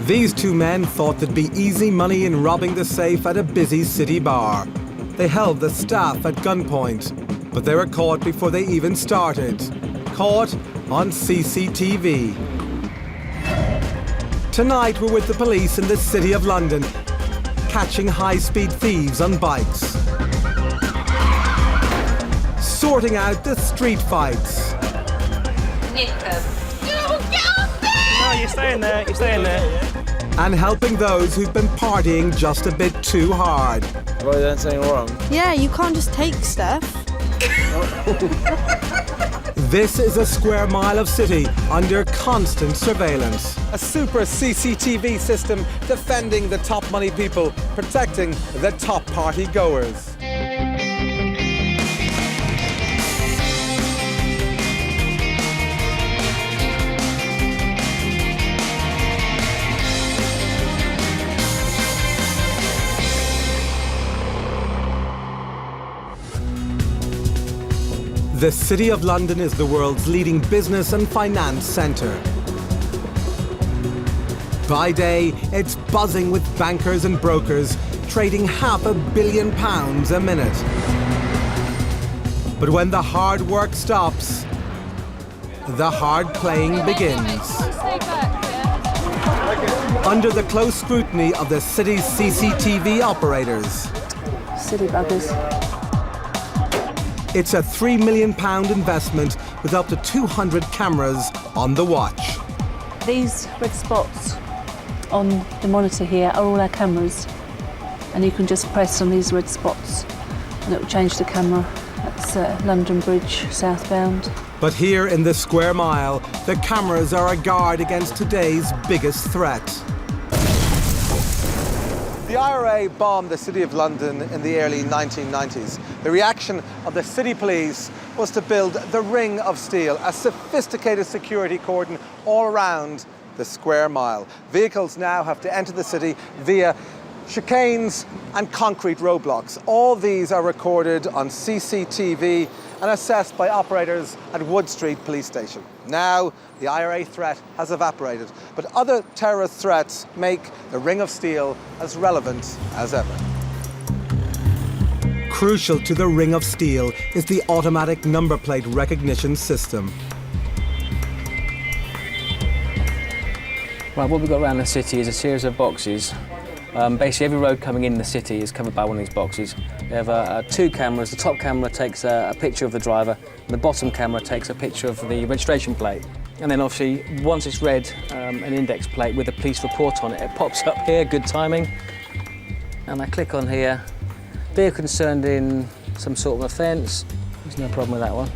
These two men thought there'd be easy money in robbing the safe at a busy city bar. They held the staff at gunpoint, but they were caught before they even started. Caught on CCTV. Tonight we're with the police in the City of London, catching high-speed thieves on bikes. Sorting out the street fights. Nick them. No, you're staying there, you're staying there. And helping those who've been partying just a bit too hard. Have I done something wrong? Yeah, you can't just take stuff. This is a square mile of city under constant surveillance. A super CCTV system defending the top money people, protecting the top party goers. The City of London is the world's leading business and finance centre. By day, it's buzzing with bankers and brokers trading £500 million a minute. But when the hard work stops, the hard playing begins. Under the close scrutiny of the city's CCTV operators. City buggers. It's a £3 million investment with up to 200 cameras on the watch. These red spots on the monitor here are all our cameras, and you can just press on these red spots and it will change the camera. That's London Bridge southbound. But here in the square mile, the cameras are a guard against today's biggest threat. The IRA bombed the City of London in the early 1990s. The reaction of the city police was to build the Ring of Steel, a sophisticated security cordon all around the square mile. Vehicles now have to enter the city via chicanes and concrete roadblocks. All these are recorded on CCTV and assessed by operators at Wood Street Police Station. Now, the IRA threat has evaporated, but other terrorist threats make the Ring of Steel as relevant as ever. Crucial to the Ring of Steel is the automatic number plate recognition system. Right, what we've got around the city is a series of boxes. Basically, every road coming in the city is covered by one of these boxes. We have two cameras. The top camera takes a picture of the driver, and the bottom camera takes a picture of the registration plate. And then obviously, once it's read, an index plate with a police report on it, it pops up here, good timing. And I click on here. Vehicle concerned in some sort of offence. There's no problem with that one.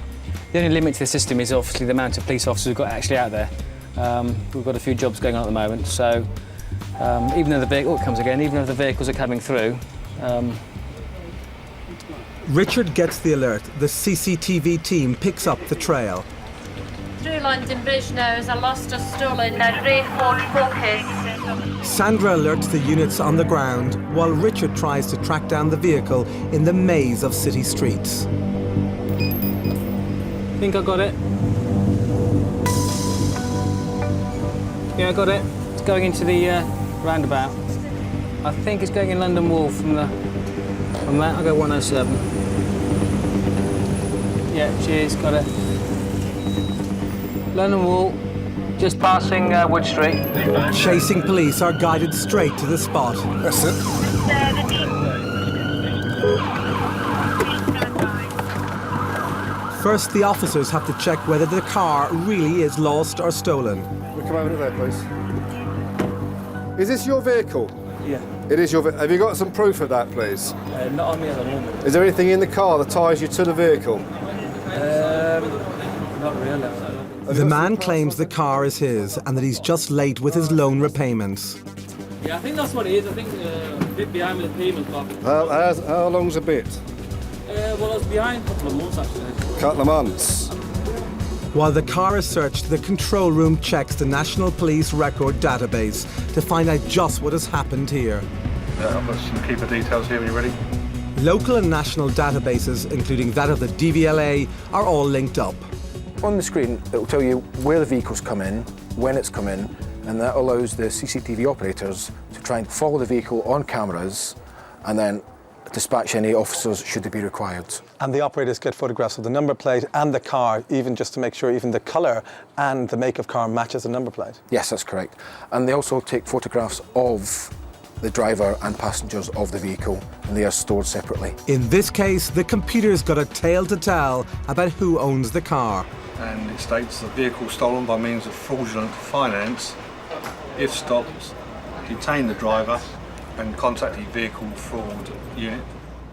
The only limit to the system is obviously the amount of police officers we've got actually out there. We've got a few jobs going on at the moment, so even though the vehicle, it comes again, even if the vehicles are coming through. Richard gets the alert. The CCTV team picks up the trail. Through London Bridge now as I lost or stolen Rainford focus. Sandra alerts the units on the ground while Richard tries to track down the vehicle in the maze of city streets. Think I got it. Yeah, I got it. It's going into the roundabout. I think it's going in London Wall from that. I'll go 107. Yeah, cheers, got it. London Wall, just passing Wood Street. Chasing police are guided straight to the spot. That's it. First, the officers have to check whether the car really is lost or stolen. We'll come over to there, please. Is this your vehicle? Yeah. It is your vehicle. Have you got some proof of that, please? Not on me at the moment. Is there anything in the car that ties you to the vehicle? Not really. The man claims the car is his and that he's just late with his loan repayments. Yeah, I think that's what it is. I think a bit behind with the payment clock. How long's a bit? Well, I was behind a couple of months, actually. Couple of months. While the car is searched, the control room checks the National Police Record database to find out just what has happened here. I've got some keeper details here when you're ready. Local and national databases, including that of the DVLA, are all linked up. On the screen, it will tell you where the vehicle's come in, when it's come in, and that allows the CCTV operators to try and follow the vehicle on cameras and then dispatch any officers should they be required. And the operators get photographs of the number plate and the car, even just to make sure even the colour and the make of car matches the number plate? Yes, that's correct. And they also take photographs of the driver and passengers of the vehicle, and they are stored separately. In this case, the computer's got a tale to tell about who owns the car. And it states the vehicle stolen by means of fraudulent finance, if stopped, detain the driver and contact the vehicle fraud unit.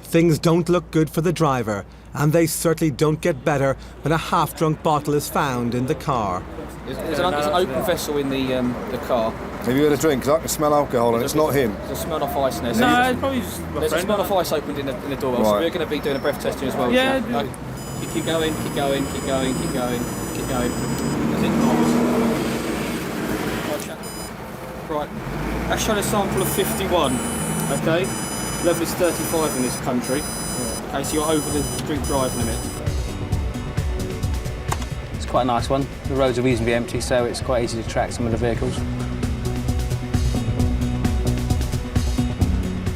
Things don't look good for the driver, and they certainly don't get better when a half-drunk bottle is found in the car. There's an open vessel in the car. Have you had a drink? Because I can smell alcohol and it's not him. There's a smell of ice in there. No, it's probably just my There's a friend. smell of ice opened in the doorbell, so we're going to be doing a breath testing as well. Yeah. No, you keep going, keep going, keep going, keep going, keep going. That's it. Right. That's showing a sample of 51. Okay. Level is 35 in this country. Okay, so you're over the drink drive limit. It's quite a nice one. The roads are reasonably empty, so it's quite easy to track some of the vehicles.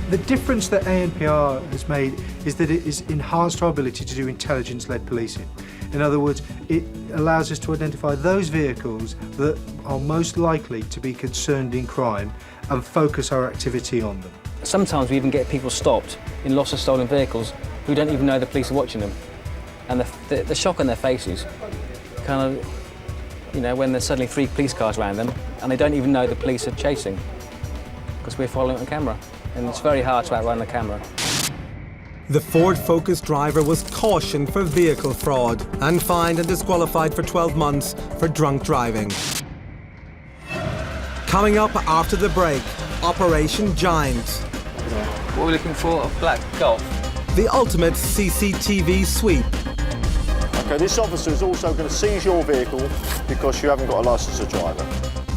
The difference that ANPR has made is that it has enhanced our ability to do intelligence-led policing. In other words, it allows us to identify those vehicles that are most likely to be concerned in crime and focus our activity on them. Sometimes we even get people stopped in loss of stolen vehicles who don't even know the police are watching them. And the shock on their faces, kind of, you know, when there's suddenly 3 police cars around them and they don't even know the police are chasing because we're following it on camera. And it's very hard to outrun the camera. The Ford Focus driver was cautioned for vehicle fraud and fined and disqualified for 12 months for drunk driving. Coming up after the break, Operation Giant. What are we looking for? A black Golf. The ultimate CCTV sweep. Okay, this officer is also going to seize your vehicle because you haven't got a licence to drive it.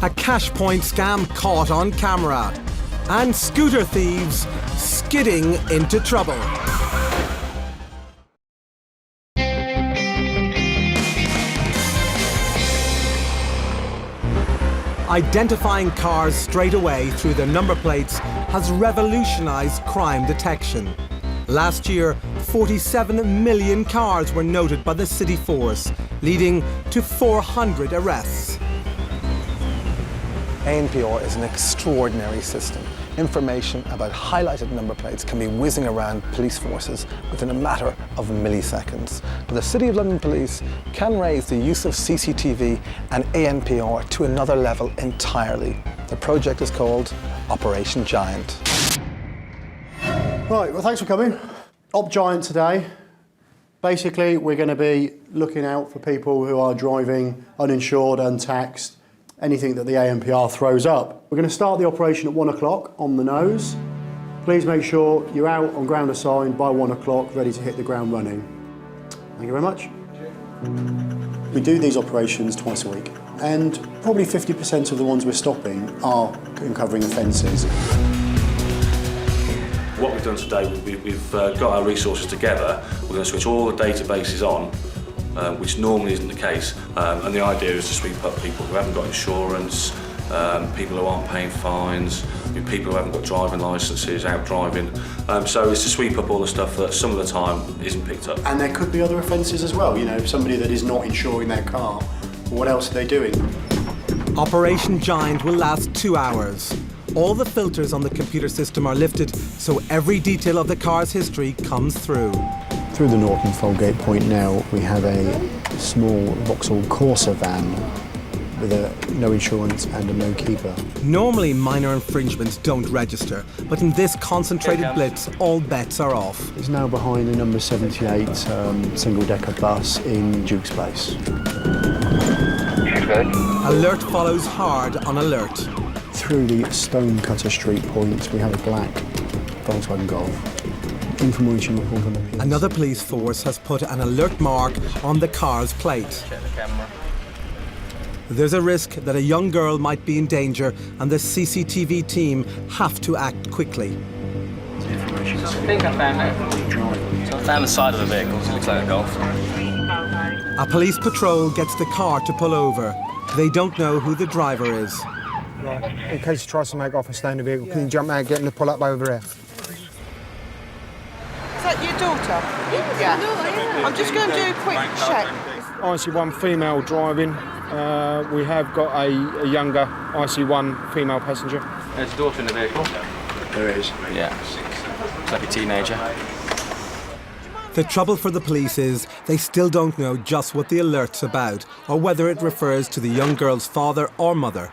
A cash point scam caught on camera. And scooter thieves skidding into trouble. Identifying cars straight away through their number plates has revolutionized crime detection. Last year, 47 million cars were noted by the city force, leading to 400 arrests. ANPR is an extraordinary system. Information about highlighted number plates can be whizzing around police forces within a matter of milliseconds. But the City of London Police can raise the use of CCTV and ANPR to another level entirely. The project is called Operation Giant. Right, well, thanks for coming. Op Giant today. Basically, we're going to be looking out for people who are driving uninsured, untaxed, anything that the ANPR throws up. We're going to start the operation at 1 o'clock on the nose. Please make sure you're out on ground assigned by 1 o'clock, ready to hit the ground running. Thank you very much. We do these operations twice a week, and probably 50% of the ones we're stopping are uncovering offences. What we've done today, we've got our resources together. We're going to switch all the databases on, which normally isn't the case. And the idea is to sweep up people who haven't got insurance, people who aren't paying fines, people who haven't got driving licences, out driving. So it's to sweep up all the stuff that some of the time isn't picked up. And there could be other offences as well, you know, somebody that is not insuring their car. What else are they doing? Operation Giant will last 2 hours. All the filters on the computer system are lifted, so every detail of the car's history comes through. Through the Norton Foldgate Point now, we have a small Vauxhall Corsa van with no insurance and a no keeper. Normally, minor infringements don't register, but in this concentrated blitz, all bets are off. It's now behind the number 78 single-decker bus in Duke's Place. Alert follows hard on alert. Through the Stonecutter Street point, we have a black Volkswagen Golf. Information report on the police. Another police force has put an alert mark on the car's plate. Check the camera. There's a risk that a young girl might be in danger, and the CCTV team have to act quickly. I think I found it. So I found the side of the vehicle, so it looks like a Golf. A police patrol gets the car to pull over. They don't know who the driver is. Right. In case he tries to make off and stay in the vehicle, can you jump out and get him to pull up over here? Is that your daughter? Yeah. I'm just going to do a quick check. IC1 female driving. We have got a younger IC1 female passenger. There's a daughter in the vehicle. There is. Yeah. It's like a teenager. The trouble for the police is they still don't know just what the alert's about or whether it refers to the young girl's father or mother.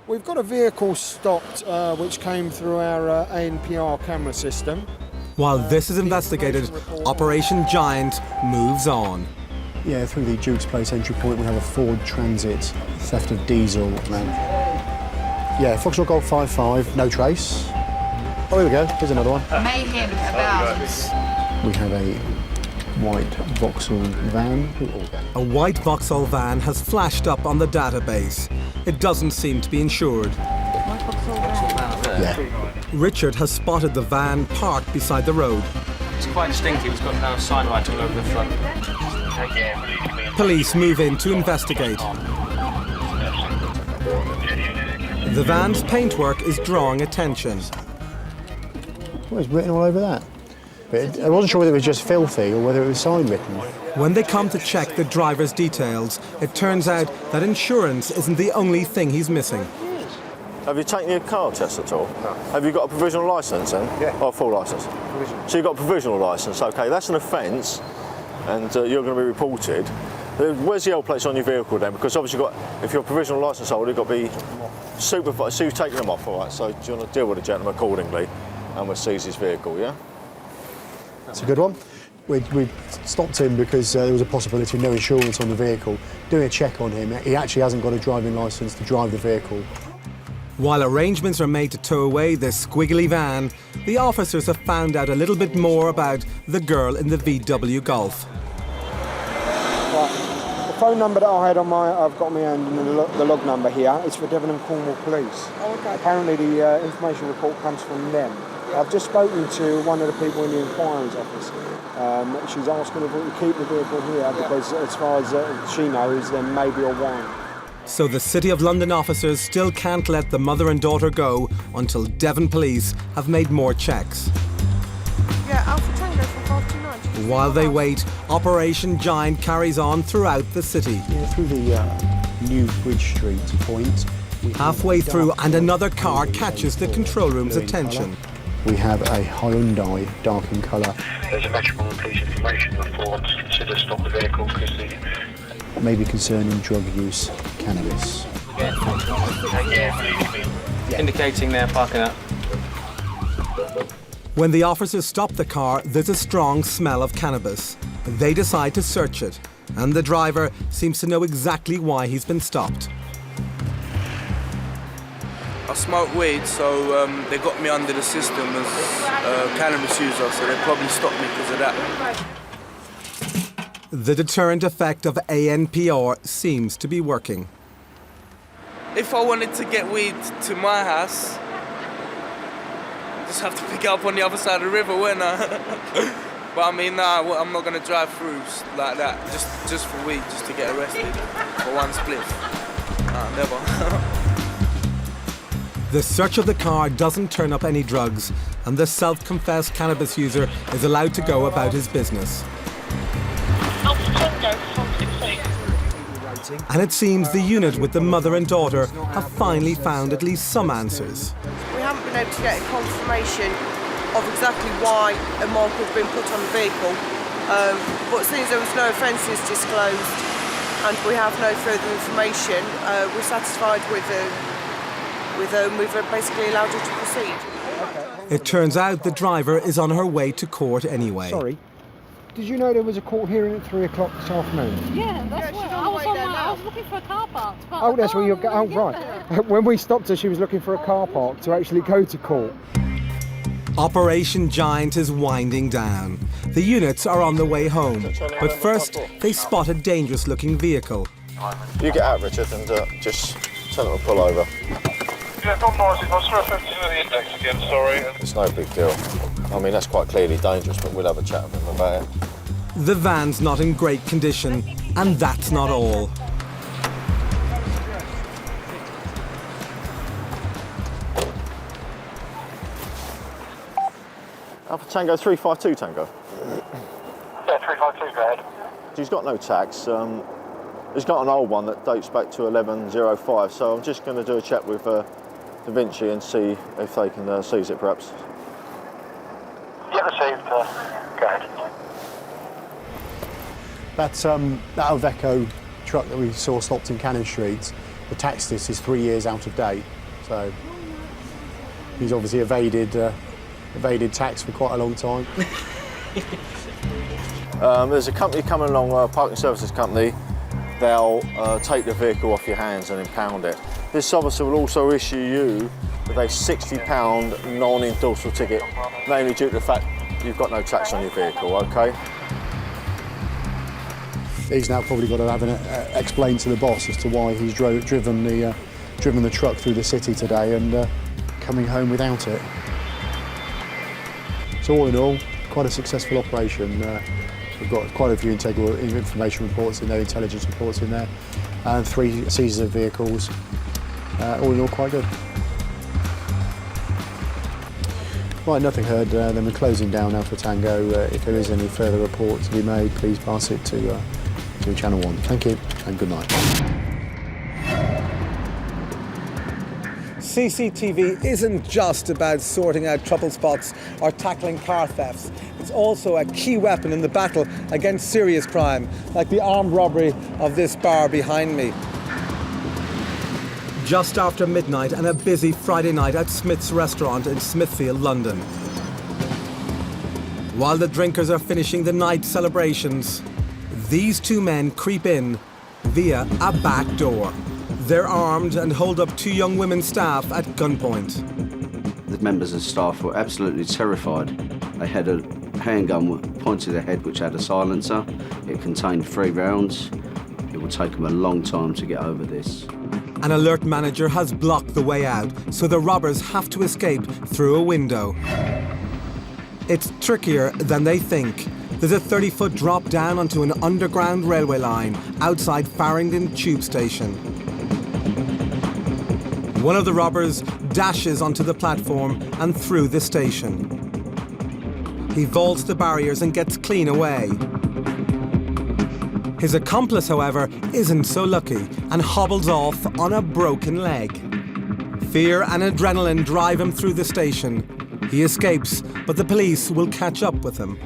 We've got a vehicle stopped which came through our ANPR camera system. While this is investigated, Operation Giant moves on. Yeah, through the Duke's Place entry point we have a Ford Transit, theft of diesel. Yeah, Foxtrot Golf 55, no trace. Oh, here we go, here's another one. Mayhem abounds. We have a white Vauxhall van. A white Vauxhall van has flashed up on the database. It doesn't seem to be insured. Yeah. Richard has spotted the van parked beside the road. It's quite distinctive. It's got kind of sign right all over the front. Police move in to investigate. The van's paintwork is drawing attention. Well, it's written all over that. But I wasn't sure whether it was just filthy or whether it was sign written. When they come to check the driver's details, it turns out that insurance isn't the only thing he's missing. Have you taken your car test at all? No. Have you got a provisional licence then? Yeah. Or a full licence? Provisional. So you've got a provisional licence, OK, that's an offence and you're going to be reported. Where's the L plates on your vehicle then? Because obviously if you're a provisional licence holder, you've got to be supervised. So you've taken them off, all right, so do you want to deal with the gentleman accordingly and we'll seize his vehicle, yeah? It's a good one. We stopped him because there was a possibility of no insurance on the vehicle. Doing a check on him, he actually hasn't got a driving licence to drive the vehicle. While arrangements are made to tow away this squiggly van, the officers have found out a little bit more about the girl in the VW Golf. Right. The phone number that I've got me and the log number here is for Devon and Cornwall Police. Oh, okay. Apparently the information report comes from them. I've just spoken to one of the people in the inquiries office. She's asking if we can keep the vehicle here because as far as she knows, there may be a warrant. So the City of London officers still can't let the mother and daughter go until Devon police have made more checks. Yeah, Alpha Tango from 529. While they wait, Operation Giant carries on throughout the city. Yeah, through the New Bridge Street point. Halfway through, and another car catches the control room's attention. We have a Hyundai, dark in colour. There's a Metropolitan Police information report. Consider stop the vehicle because the... Maybe concerning drug use, cannabis. Indicating they're parking up. When the officers stop the car, there's a strong smell of cannabis. They decide to search it, and the driver seems to know exactly why he's been stopped. I smoke weed, so they got me under the system as a cannabis user, so they probably stopped me because of that. The deterrent effect of ANPR seems to be working. If I wanted to get weed to my house, I just have to pick it up on the other side of the river, wouldn't I? But I mean, nah, I'm not going to drive through like that, just for weed, just to get arrested for one spliff. Nah, never. The search of the car doesn't turn up any drugs, and the self-confessed cannabis user is allowed to go about his business. And it seems the unit with the mother and daughter have finally found at least some answers. We haven't been able to get a confirmation of exactly why a mark has been put on the vehicle, but since there was no offences disclosed and we have no further information, we're satisfied with we've basically allowed her to proceed. It turns out the driver is on her way to court anyway. Sorry, did you know there was a court hearing at 3 o'clock this afternoon? Yeah, that's what I was looking for a car park. Oh, that's where you're going. Oh, right. When we stopped her, she was looking for a car park to actually go to court. Operation Giant is winding down. The units are on the way home, but first they spot a dangerous-looking vehicle. You get out, Richard, and just tell them to pull over. Yeah, not nice. If I was referring to the index again, sorry. It's no big deal. I mean, that's quite clearly dangerous, but we'll have a chat with him about it. The van's not in great condition, and that's not all. Alpha Tango 352 Tango. Yeah, 352, go ahead. He's got no tax. He's got an old one that dates back to 1105, so I'm just going to do a check with Da Vinci and see if they can seize it, perhaps. Yeah, received. Go ahead. That Alveco truck that we saw stopped in Cannon Street, the tax list is 3 years out of date, so he's obviously evaded tax for quite a long time. There's a company coming along, a parking services company. They'll take the vehicle off your hands and impound it. This officer will also issue you with a £60 non-endorsable ticket, namely due to the fact you've got no tax on your vehicle, okay? He's now probably got to have explain to the boss as to why he's driven the truck through the city today and coming home without it. So all in all, quite a successful operation. We've got quite a few integral information reports in there, intelligence reports in there, and 3 seizures of vehicles. All in all, quite good. Right, nothing heard. Then we're closing down Alpha Tango. If there is any further report to be made, please pass it to Channel 1. Thank you, and good night. CCTV isn't just about sorting out trouble spots or tackling car thefts. It's also a key weapon in the battle against serious crime, like the armed robbery of this bar behind me. Just after midnight and a busy Friday night at Smith's restaurant in Smithfield, London. While the drinkers are finishing the night celebrations, these 2 men creep in via a back door. They're armed and hold up 2 young women staff at gunpoint. The members of staff were absolutely terrified. They had a handgun pointed at their head which had a silencer. It contained 3 rounds. It will take them a long time to get over this. An alert manager has blocked the way out, so the robbers have to escape through a window. It's trickier than they think. There's a 30-foot drop down onto an underground railway line outside Farringdon Tube Station. One of the robbers dashes onto the platform and through the station. He vaults the barriers and gets clean away. His accomplice, however, isn't so lucky and hobbles off on a broken leg. Fear and adrenaline drive him through the station. He escapes, but the police will catch up with him.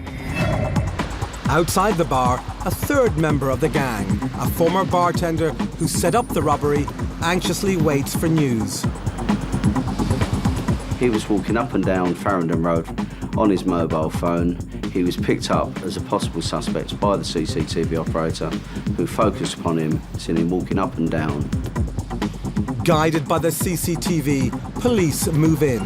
Outside the bar, a 3rd member of the gang, a former bartender who set up the robbery, anxiously waits for news. He was walking up and down Farringdon Road on his mobile phone. He was picked up as a possible suspect by the CCTV operator, who focused upon him, seeing him walking up and down. Guided by the CCTV, police move in.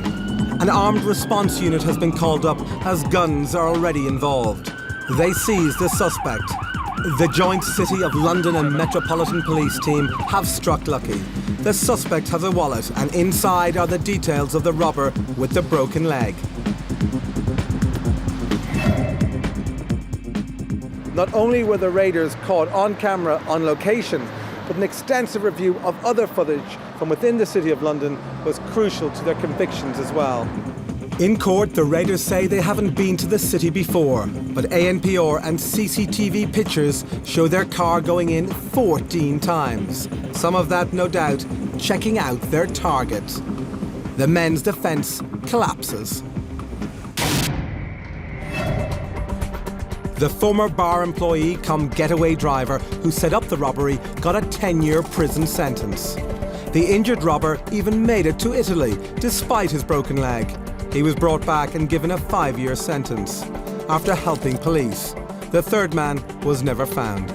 An armed response unit has been called up as guns are already involved. They seize the suspect. The joint City of London and Metropolitan Police team have struck lucky. The suspect has a wallet, and inside are the details of the robber with the broken leg. Not only were the raiders caught on camera on location, but an extensive review of other footage from within the City of London was crucial to their convictions as well. In court, the raiders say they haven't been to the city before, but ANPR and CCTV pictures show their car going in 14 times. Some of that, no doubt, checking out their target. The men's defence collapses. The former bar employee cum getaway driver who set up the robbery got a 10-year prison sentence. The injured robber even made it to Italy, despite his broken leg. He was brought back and given a 5-year sentence after helping police. The 3rd man was never found.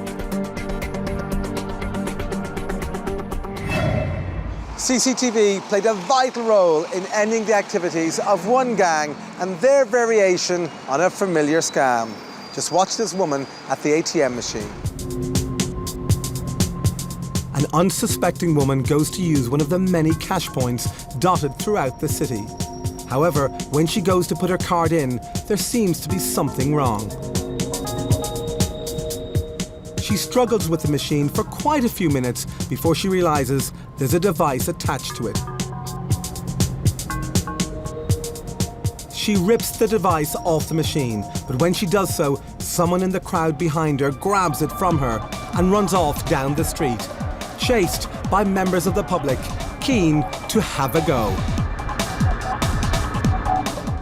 CCTV played a vital role in ending the activities of one gang and their variation on a familiar scam. Just watch this woman at the ATM machine. An unsuspecting woman goes to use one of the many cash points dotted throughout the city. However, when she goes to put her card in, there seems to be something wrong. She struggles with the machine for quite a few minutes before she realizes there's a device attached to it. She rips the device off the machine, but when she does so, someone in the crowd behind her grabs it from her and runs off down the street, chased by members of the public, keen to have a go.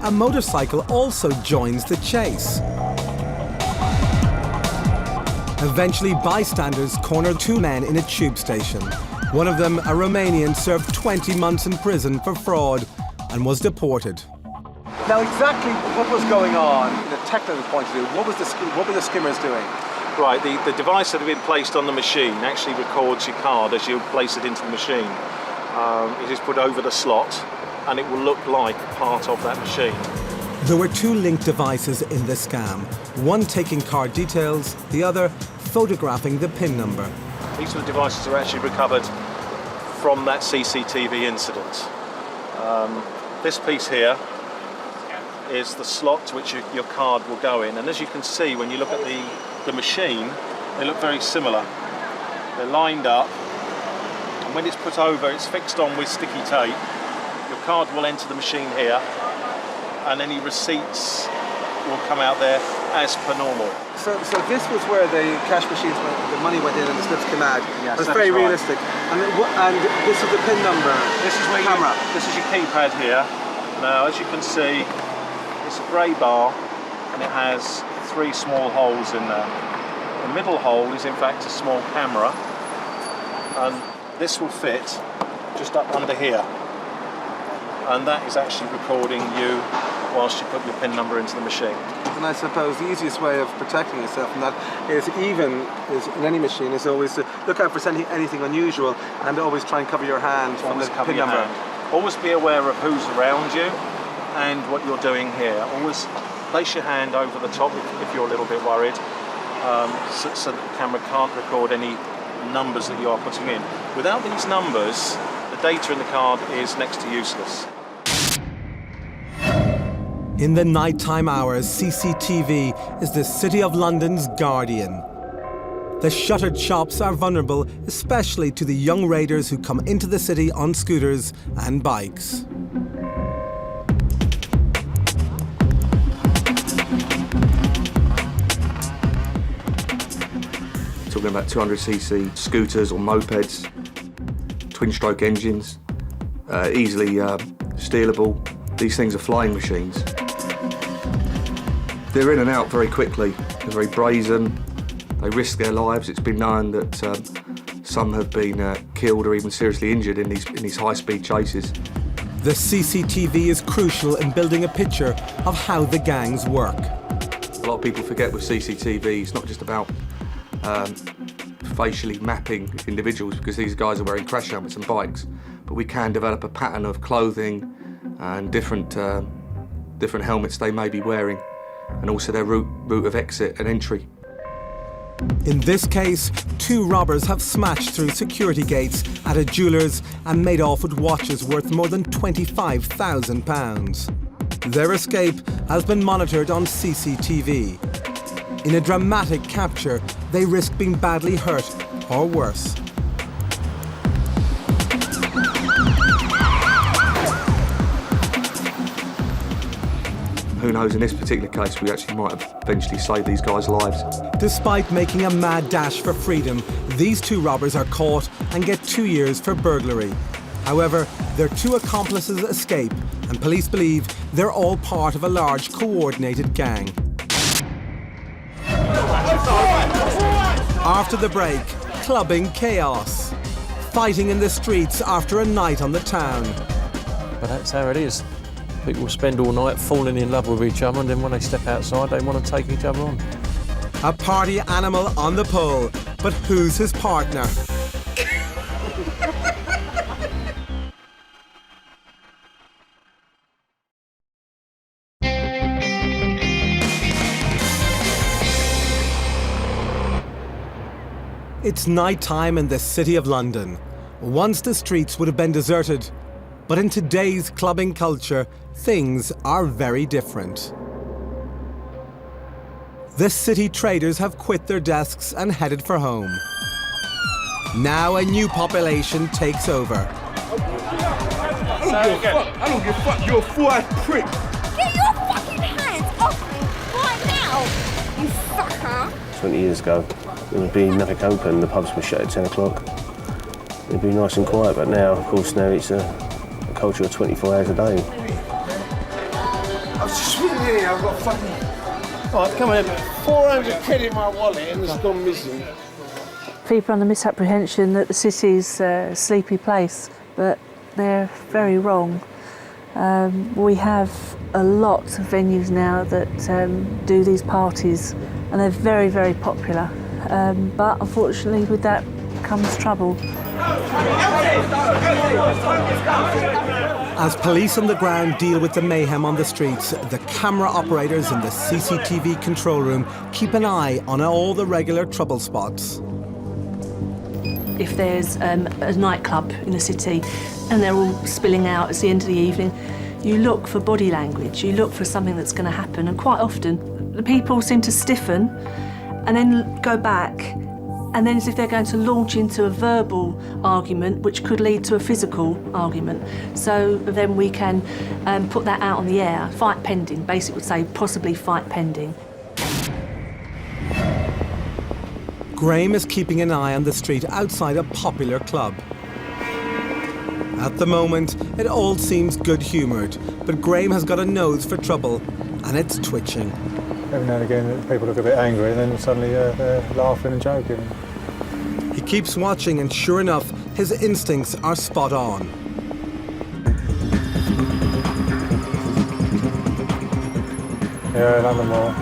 A motorcycle also joins the chase. Eventually, bystanders corner two men in a tube station. One of them, a Romanian, served 20 months in prison for fraud and was deported. Now, exactly what was going on in a technical point of view? What were the skimmers doing? Right, the device that had been placed on the machine actually records your card as you place it into the machine. It is put over the slot and it will look like part of that machine. There were two linked devices in the scam, one taking card details, the other photographing the PIN number. These are the devices that are actually recovered from that CCTV incident. This piece here is the slot to which your card will go in, and as you can see when you look at the machine, they look very similar. They're lined up, and when it's put over, it's fixed on with sticky tape. Your card will enter the machine here, and any receipts will come out there as per normal. So this was where the cash machines, the money went in and the slips came out. Yes, it was very realistic. And this is the PIN number. This is where camera. This is your keypad here. Now, as you can see, it's a grey bar, and it has 3 small holes in there. The middle hole is in fact a small camera, and this will fit just up under here. And that is actually recording you whilst you put your PIN number into the machine. And I suppose the easiest way of protecting yourself from that is, even in any machine, is always to look out for anything unusual and always try and cover your hand from the PIN number. Always be aware of who's around you and what you're doing here. Always place your hand over the top if you're a little bit worried, so that the camera can't record any numbers that you are putting in. Without these numbers, the data in the card is next to useless. In the nighttime hours, CCTV is the City of London's guardian. The shuttered shops are vulnerable, especially to the young raiders who come into the city on scooters and bikes. Talking about 200cc scooters or mopeds, twin-stroke engines, easily stealable. These things are flying machines. They're in and out very quickly. They're very brazen. They risk their lives. It's been known that some have been killed or even seriously injured in these high-speed chases. The CCTV is crucial in building a picture of how the gangs work. A lot of people forget with CCTV, it's not just about facially mapping individuals, because these guys are wearing crash helmets and bikes, but we can develop a pattern of clothing and different helmets they may be wearing, and also their route of exit and entry. In this case, 2 robbers have smashed through security gates at a jeweller's and made off with watches worth more than £25,000. Their escape has been monitored on CCTV. In a dramatic capture, they risk being badly hurt or worse. Who knows, in this particular case, we actually might have eventually saved these guys' lives. Despite making a mad dash for freedom, these 2 robbers are caught and get 2 years for burglary. However, their 2 accomplices escape, and police believe they're all part of a large coordinated gang. After the break, clubbing chaos. Fighting in the streets after a night on the town. But that's how it is. People spend all night falling in love with each other, and then when they step outside, they want to take each other on. A party animal on the pole, but who's his partner? It's night time in the City of London. Once the streets would have been deserted, but in today's clubbing culture, things are very different. The city traders have quit their desks and headed for home. Now a new population takes over. I don't give a fuck. You're a fool-ass prick. Get your fucking hands off me right now, you fucker! 20 years ago, there would be nothing open, the pubs were shut at 10 o'clock. It'd be nice and quiet, but now, of course, now it's a culture of 24 hours a day. I was just in here, I've got fucking... Right, come on, 400 quid in my wallet and it's gone missing. People are under misapprehension that the city's a sleepy place, but they're very wrong. We have a lot of venues now that do these parties, and they're very, very popular. But unfortunately, with that comes trouble. As police on the ground deal with the mayhem on the streets, the camera operators in the CCTV control room keep an eye on all the regular trouble spots. If there's a nightclub in the city and they're all spilling out at the end of the evening, you look for body language, you look for something that's going to happen, and quite often the people seem to stiffen and then go back, and then as if they're going to launch into a verbal argument which could lead to a physical argument. So then we can put that out on the air. Fight pending, basically would say possibly fight pending. Graham is keeping an eye on the street outside a popular club. At the moment, it all seems good-humoured, but Graham has got a nose for trouble, and it's twitching. Every now and again, people look a bit angry, and then suddenly they're laughing and joking. He keeps watching, and sure enough, his instincts are spot on. Yeah, London Wall.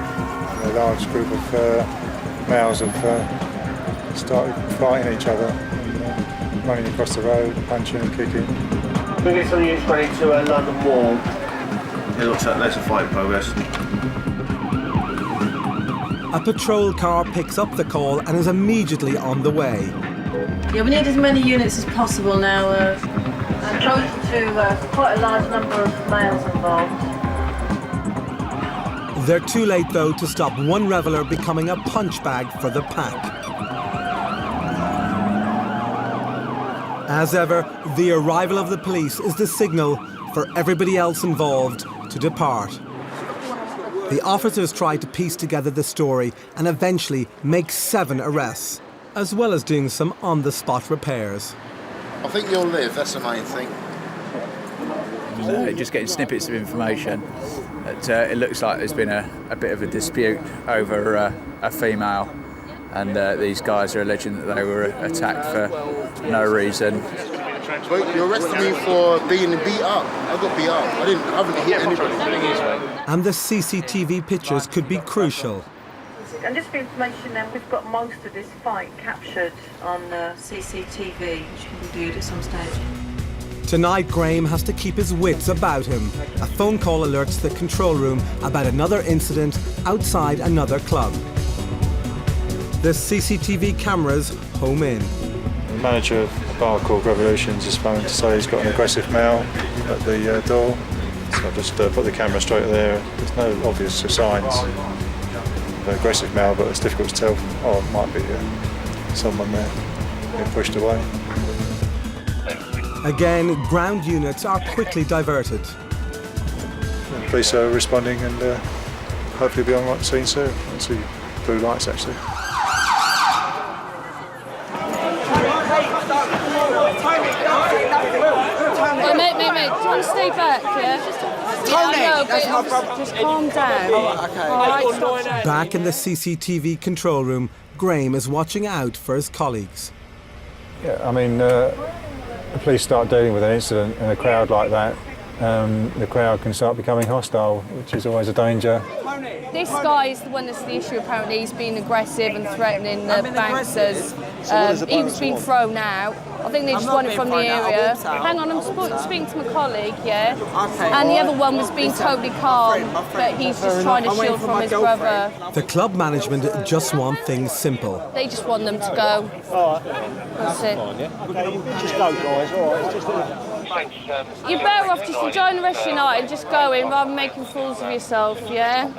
A large group of males have started fighting each other, and, running across the road, punching and kicking. Can we get some units ready to London Wall? It looks like there's a fight in progress. A patrol car picks up the call and is immediately on the way. Yeah, we need as many units as possible now. Close to quite a large number of males involved. They're too late, though, to stop one reveller becoming a punch bag for the pack. As ever, the arrival of the police is the signal for everybody else involved to depart. The officers try to piece together the story and eventually make 7 arrests, as well as doing some on-the-spot repairs. I think you'll live, that's the main thing. Just getting snippets of information. It looks like there's been a bit of a dispute over a female, and these guys are alleging that they were attacked for no reason. But you arrested me for being beat up. I got beat up. I haven't hit anybody. And the CCTV pictures could be crucial. And just for information then, we've got most of this fight captured on CCTV, which can be viewed at some stage. Tonight, Graham has to keep his wits about him. A phone call alerts the control room about another incident outside another club. The CCTV cameras home in. The manager of a bar called Revolutions is phoned to say he's got an aggressive male at the door. So I've just put the camera straight there. There's no obvious signs of an aggressive male, but it's difficult to tell. Oh, it might be someone there being pushed away. Again, ground units are quickly diverted. The police are responding and hopefully be on scene soon. I see blue lights actually. Mate, do you want to stay back, yeah? Tony, yeah, that's my brother. Just calm down. Oh, okay. All right, Back in the CCTV control room, Graham is watching out for his colleagues. Yeah, I mean, the police start dealing with an incident in a crowd like that, the crowd can start becoming hostile, which is always a danger. This guy is the one that's the issue, apparently. He's been aggressive and threatening the bankers. He was being thrown out. I think they just want it from the area. Hang on, I'm speaking to my colleague, yeah? Okay. And the other one was being totally calm, but he's just trying to shield from his brother. The club management just want things simple. They just want them to go. That's it. Just go, guys, all right. You're better off just enjoying the rest of your night and just going rather than making fools of yourself, yeah?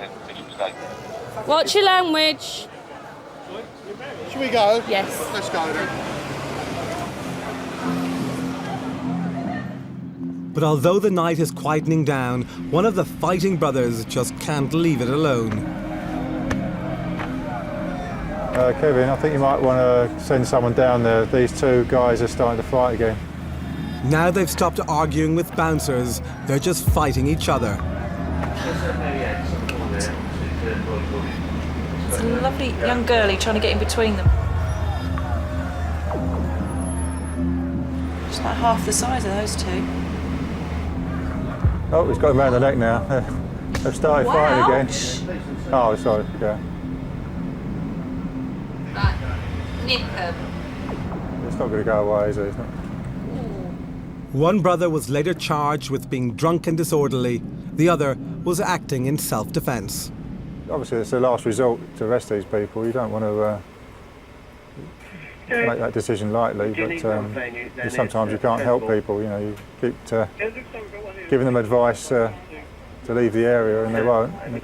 Watch your language. Should we go? Yes. Let's go then. But although the night is quietening down, one of the fighting brothers just can't leave it alone. Kevin, I think you might want to send someone down there. These two guys are starting to fight again. Now they've stopped arguing with bouncers, they're just fighting each other. It's a lovely young girlie trying to get in between them. Just like half the size of those two. Oh, he's got him around the neck now. They've started fighting again. Oh, sorry, yeah. Nick them. It's not going to go away, is it? It's not. One brother was later charged with being drunk and disorderly. The other was acting in self-defence. Obviously, it's the last resort to arrest these people. You don't want to make that decision lightly, but sometimes you can't help people. You know, you keep giving them advice to leave the area, and they won't. And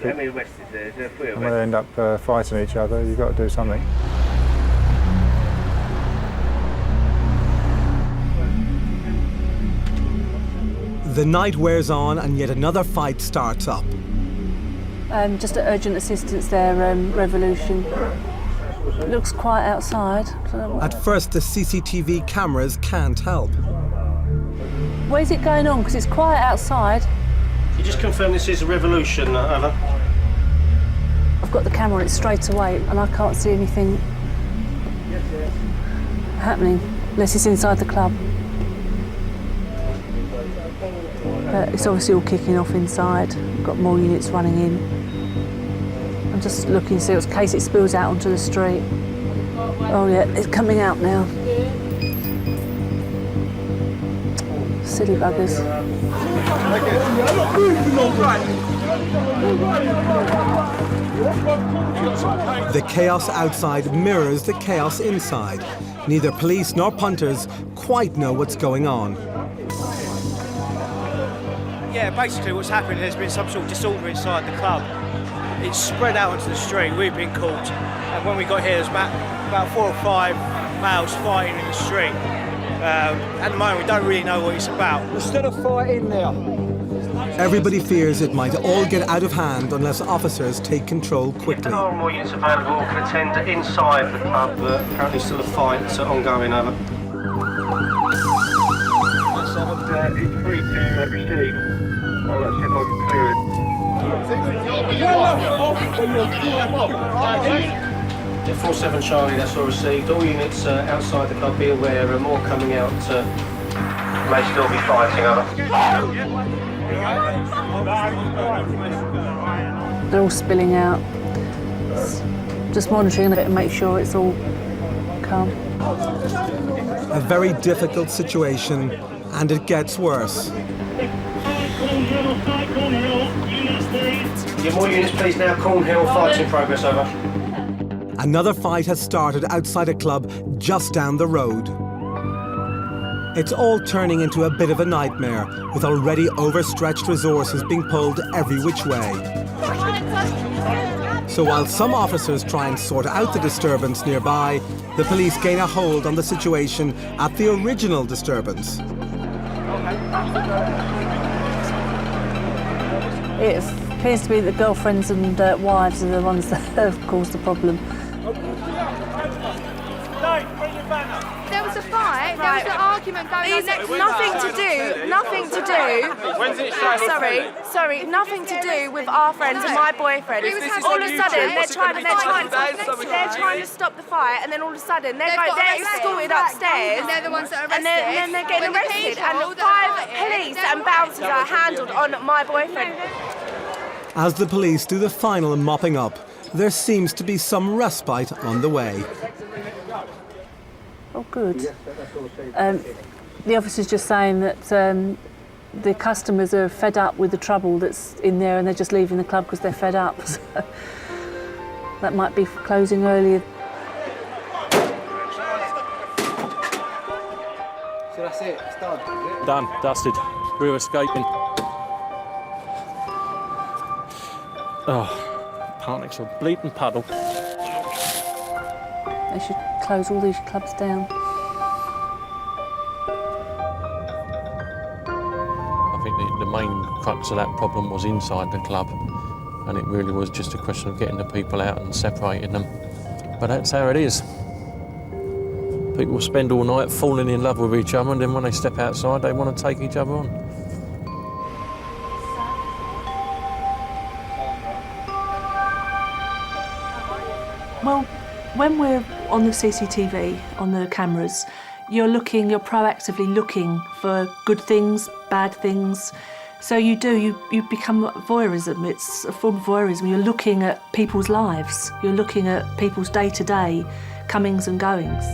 when they end up fighting each other, you've got to do something. The night wears on and yet another fight starts up. Just an urgent assistance there, Revolution. It looks quiet outside. At first, the CCTV cameras can't help. Where's it going on? Because it's quiet outside. You just confirm this is a Revolution, over. I've got the camera on it straight away and I can't see anything happening unless it's inside the club. But it's obviously all kicking off inside. We've got more units running in. I'm just looking to see in case it spills out onto the street. Oh yeah, it's coming out now. Silly buggers. The chaos outside mirrors the chaos inside. Neither police nor punters quite know what's going on. Yeah, basically what's happened, there's been some sort of disorder inside the club. It's spread out onto the street, we've been caught. And when we got here, there's about 4 or 5 males fighting in the street. At the moment, we don't really know what it's about. There's still a fight in there. Everybody fears it might all get out of hand unless officers take control quickly. There are more units available can attend inside the club, but currently still a fight ongoing, over. It's free to proceed. I'll see if I can clear it. 47 Charlie, that's all received. All units outside the club, be aware, more coming out, may still be fighting, over. They're all spilling out. Just monitoring it and make sure it's all calm. A very difficult situation, and it gets worse. Get more units, please, now. Cornhill, fights in progress, over. Another fight has started outside a club just down the road. It's all turning into a bit of a nightmare, with already overstretched resources being pulled every which way. So while some officers try and sort out the disturbance nearby, the police gain a hold on the situation at the original disturbance. It appears to be that girlfriends and wives are the ones that have caused the problem. There was a fight, there was an argument going on next. Nothing to do. Sorry, nothing to do with our friends and my boyfriend. All of a sudden, they're trying to stop the fight, and then all of a sudden, they're escorted upstairs, And they're the ones that are arrested. and then they're getting arrested, and 5 police and bouncers are handled on my boyfriend. As the police do the final mopping up, there seems to be some respite on the way. Oh, good. The officer's just saying that the customers are fed up with the trouble that's in there and they're just leaving the club because they're fed up. So that might be closing earlier. So that's it, it's done. Done, dusted. We're escaping. Oh, Parnick's a bleeding puddle. They should close all these clubs down. The main crux of that problem was inside the club, and it really was just a question of getting the people out and separating them. But that's how it is. People spend all night falling in love with each other, and then when they step outside, they want to take each other on. Well, when we're on the CCTV, on the cameras, you're proactively looking for good things, bad things. So you become voyeurism. It's a form of voyeurism. You're looking at people's lives. You're looking at people's day-to-day comings and goings.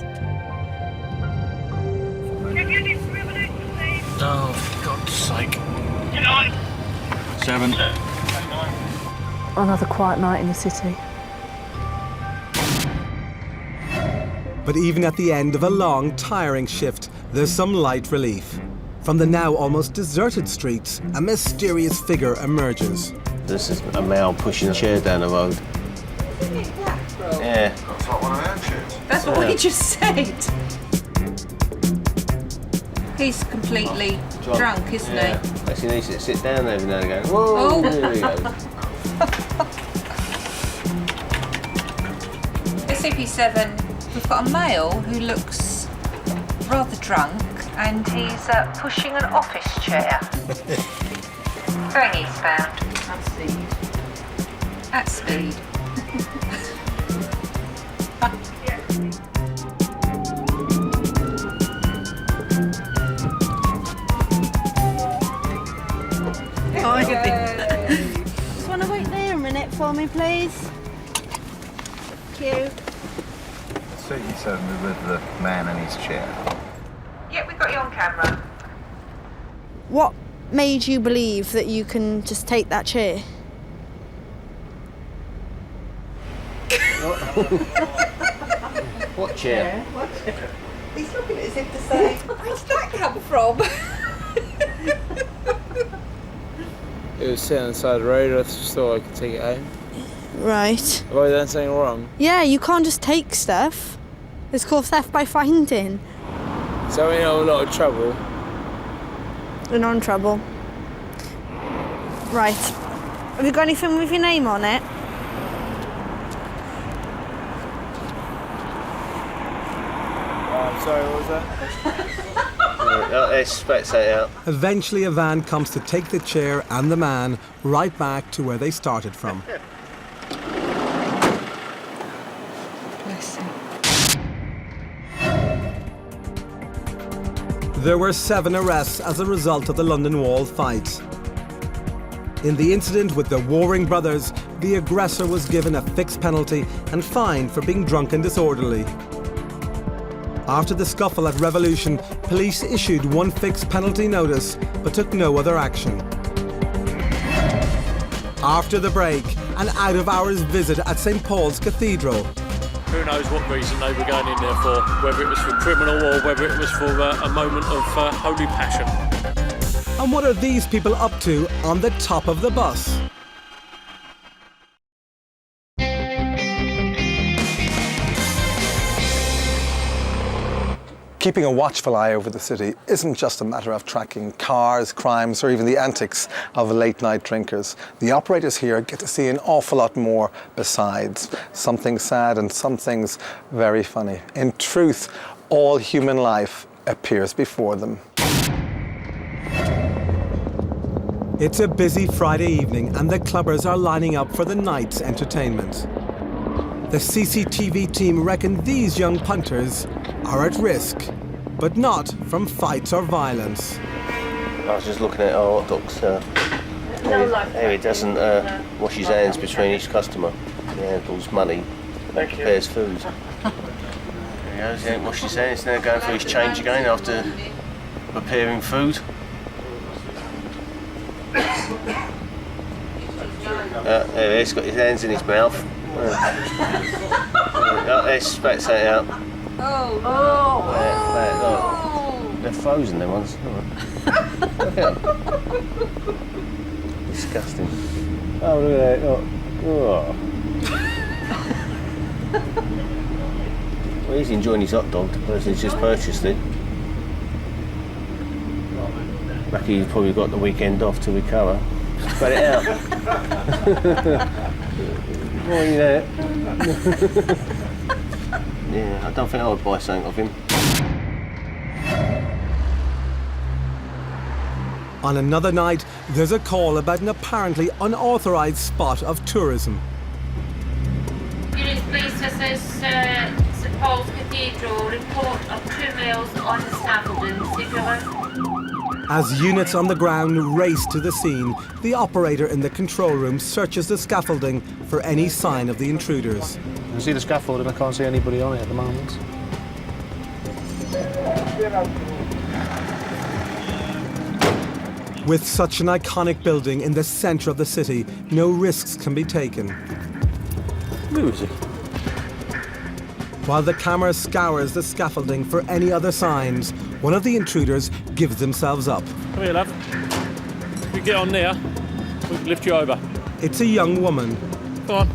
Oh, for God's sake. 7. Another quiet night in the city. But even at the end of a long, tiring shift, there's some light relief. From the now almost deserted streets, a mysterious figure emerges. This is a male pushing a chair down the road. Yeah. That's like one of our chairs. That's what we just said. He's completely drunk, isn't he? Actually, he needs to sit down every now and again. Whoa, there he goes. SCP-7, we've got a male who looks rather drunk and he's pushing an office chair. Going eastbound. At speed. Just want to wait there a minute for me, please. Thank you. CCTV with the man in his chair. Yeah, we've got you on camera. What made you believe that you can just take that chair? What chair? What chair? He's looking as if to say, where's that come from? It was sitting inside the road, I just thought I could take it home. Right. Have I done something wrong? Yeah, you can't just take stuff. It's called theft by finding. So we're in a lot of trouble. We're not in trouble. Right. Have you got anything with your name on it? I'm sorry, what was that? Out. Eventually, a van comes to take the chair and the man right back to where they started from. Bless him. There were 7 arrests as a result of the London Wall fight. In the incident with the warring brothers, the aggressor was given a fixed penalty and fined for being drunk and disorderly. After the scuffle at Revolution, police issued 1 fixed penalty notice but took no other action. After the break, an out-of-hours visit at St Paul's Cathedral. Who knows what reason they were going in there for, whether it was for criminal or whether it was for a moment of holy passion. And what are these people up to on the top of the bus? Keeping a watchful eye over the city isn't just a matter of tracking cars, crimes, or even the antics of late-night drinkers. The operators here get to see an awful lot more besides. Some things sad and some things very funny. In truth, all human life appears before them. It's a busy Friday evening and the clubbers are lining up for the night's entertainment. The CCTV team reckon these young punters are at risk, but not from fights or violence. I was just looking at our hot dogs. He doesn't wash his hands between each customer. He handles money and prepares food. There he goes, he ain't washed his hands, now going for his change again after preparing food. There he is, got his hands in his mouth. Let's spat that out. They're frozen, them ones. Look at them. Disgusting. Oh, look at that. Oh. Well, he's enjoying his hot dog, the person who's just purchased it. Lucky you've probably got the weekend off to recover. Spread it out. Why are you there? Yeah, I don't think I would buy something of him. On another night, there's a call about an apparently unauthorised spot of tourism. Units Police Service, St Paul's Cathedral, report of 2 males on the scaffolding. As units on the ground race to the scene, the operator in the control room searches the scaffolding for any sign of the intruders. You can see the scaffolding, I can't see anybody on it at the moment. With such an iconic building in the centre of the city, no risks can be taken. Who is it? While the camera scours the scaffolding for any other signs, one of the intruders gives themselves up. Come here, love. If you get on there, we can lift you over. It's a young woman. Come on.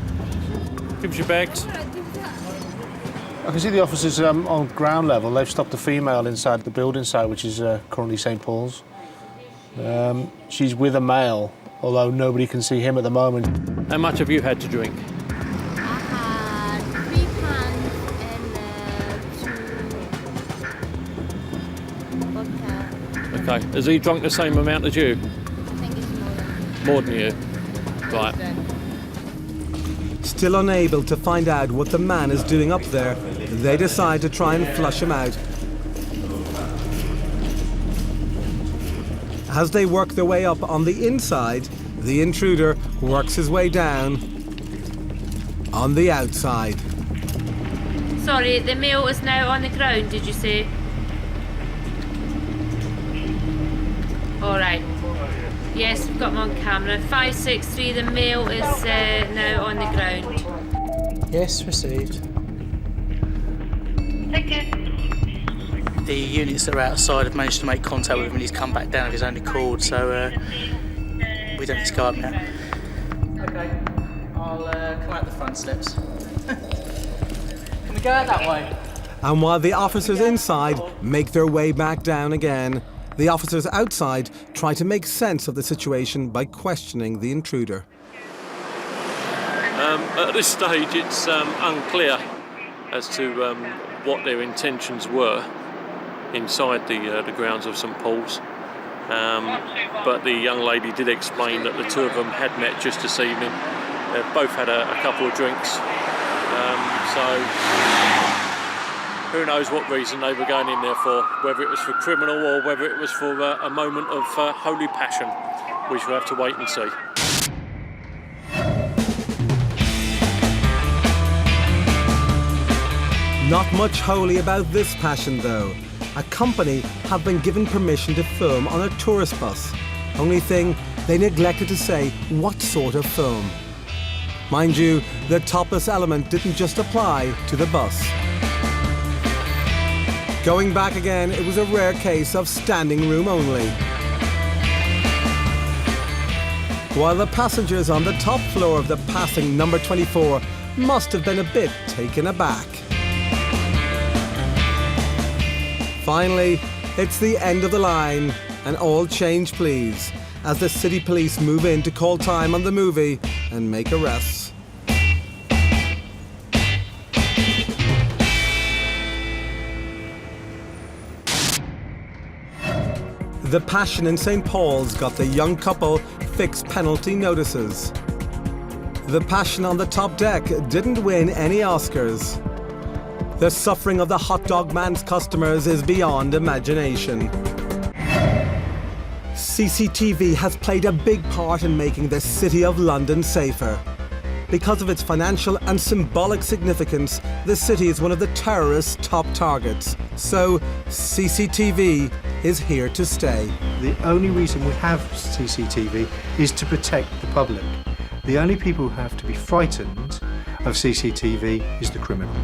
Give us your bags. I can see the officers on ground level. They've stopped a female inside the building site, which is currently St Paul's. She's with a male, although nobody can see him at the moment. How much have you had to drink? Okay, has he drunk the same amount as you? I think it's More than you? Right. Still unable to find out what the man is doing up there, they decide to try and flush him out. As they work their way up on the inside, the intruder works his way down on the outside. Sorry, the male is now on the ground, did you say? All right. Yes, we've got him on camera. 563, the male is now on the ground. Yes, received. Thank you. The units that are outside have managed to make contact with him and he's come back down of his own accord, so we don't need to go up now. Okay, I'll come out the front steps. Can we go out that way? And while the officers inside make their way back down again, the officers outside try to make sense of the situation by questioning the intruder. At this stage, it's unclear as to what their intentions were inside the grounds of St Paul's. But the young lady did explain that the two of them had met just this evening. They've both had a couple of drinks. So who knows what reason they were going in there for, whether it was for criminal or whether it was for a moment of holy passion. We shall have to wait and see. Not much holy about this passion though. A company have been given permission to film on a tourist bus. Only thing, they neglected to say what sort of film. Mind you, the topless element didn't just apply to the bus. Going back again, it was a rare case of standing room only. While the passengers on the top floor of the passing number 24 must have been a bit taken aback. Finally, it's the end of the line, and all change please, as the city police move in to call time on the movie and make arrests. The Passion in St Paul's got the young couple fixed penalty notices. The Passion on the top deck didn't win any Oscars. The suffering of the hot dog man's customers is beyond imagination. CCTV has played a big part in making the City of London safer. Because of its financial and symbolic significance, the city is one of the terrorists' top targets. So, CCTV is here to stay. The only reason we have CCTV is to protect the public. The only people who have to be frightened of CCTV is the criminal.